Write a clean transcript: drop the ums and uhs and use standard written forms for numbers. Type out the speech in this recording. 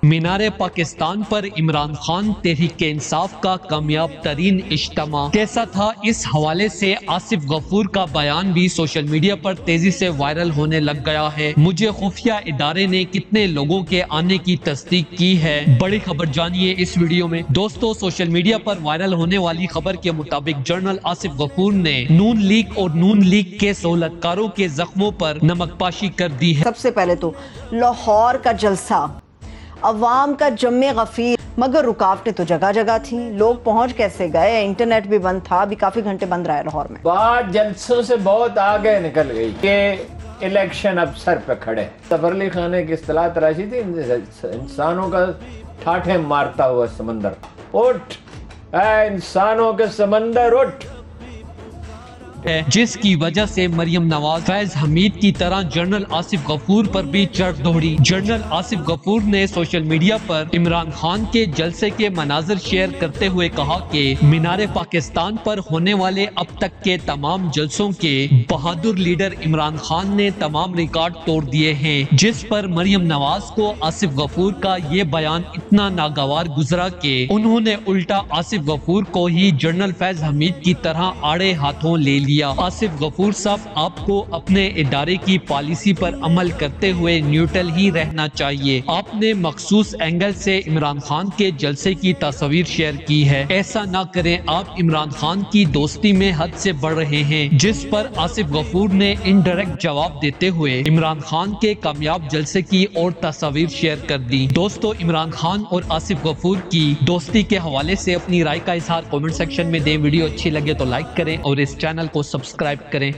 मीनार पाकिस्तान पर इमरान खान तहरीक इंसाफ का कामयाब तरीन इज्तिमा कैसा था, इस हवाले से आसिफ गफूर का बयान भी सोशल मीडिया पर तेजी से वायरल होने लग गया है। मुझे खुफिया इदारे ने कितने लोगों के आने की तस्दीक की है, बड़ी खबर जानिए इस वीडियो में। दोस्तों, सोशल मीडिया पर वायरल होने वाली खबर के मुताबिक जनरल आसिफ गफूर ने नून लीग और नून लीग के सहूलतकारों के जख्मों पर नमकपाशी कर दी है। सबसे पहले तो लाहौर का जलसा, अवाम का जम्मे गफीर, मगर रुकावटें तो जगह जगह थी। लोग पहुंच कैसे गए? इंटरनेट भी बंद था, अभी काफी घंटे बंद रहा है लाहौर में। बात जलसों से बहुत आगे निकल गई कि इलेक्शन अब सर पे खड़े। सफर अली खान ने एक इस्तिलाह तराशी थी, इंसानों का ठाठे मारता हुआ समंदर। उठ ऐ इंसानों के समंदर उठ, है जिसकी वजह से मरियम नवाज फैज हमीद की तरह जनरल आसिफ गफूर पर भी चढ़ दौड़ी। जनरल आसिफ गफूर ने सोशल मीडिया पर इमरान खान के जलसे के मनाजर शेयर करते हुए कहा कि मीनार पाकिस्तान पर होने वाले अब तक के तमाम जलसों के बहादुर लीडर इमरान खान ने तमाम रिकॉर्ड तोड़ दिए हैं, जिस पर मरियम नवाज को आसिफ गफूर का ये बयान इतना नागवार गुजरा कि उन्होंने उल्टा आसिफ गफूर को ही जनरल फैज हमीद की तरह आड़े हाथों ले लिया। आसिफ गफूर साहब, आपको अपने इदारे की पॉलिसी पर अमल करते हुए न्यूट्रल ही रहना चाहिए। आपने मखसूस एंगल से इमरान खान के जलसे की तस्वीर शेयर की है, ऐसा ना करें। आप इमरान खान की दोस्ती में हद से बढ़ रहे हैं, जिस पर आसिफ गफूर ने इनडायरेक्ट जवाब देते हुए इमरान खान के कामयाब जलसे की और तस्वीर शेयर कर दी। दोस्तों, इमरान खान और आसिफ गफूर की दोस्ती के हवाले से अपनी राय का इजहार कमेंट सेक्शन में दें। वीडियो अच्छी लगे तो लाइक करें और इस चैनल को सब्सक्राइब करें।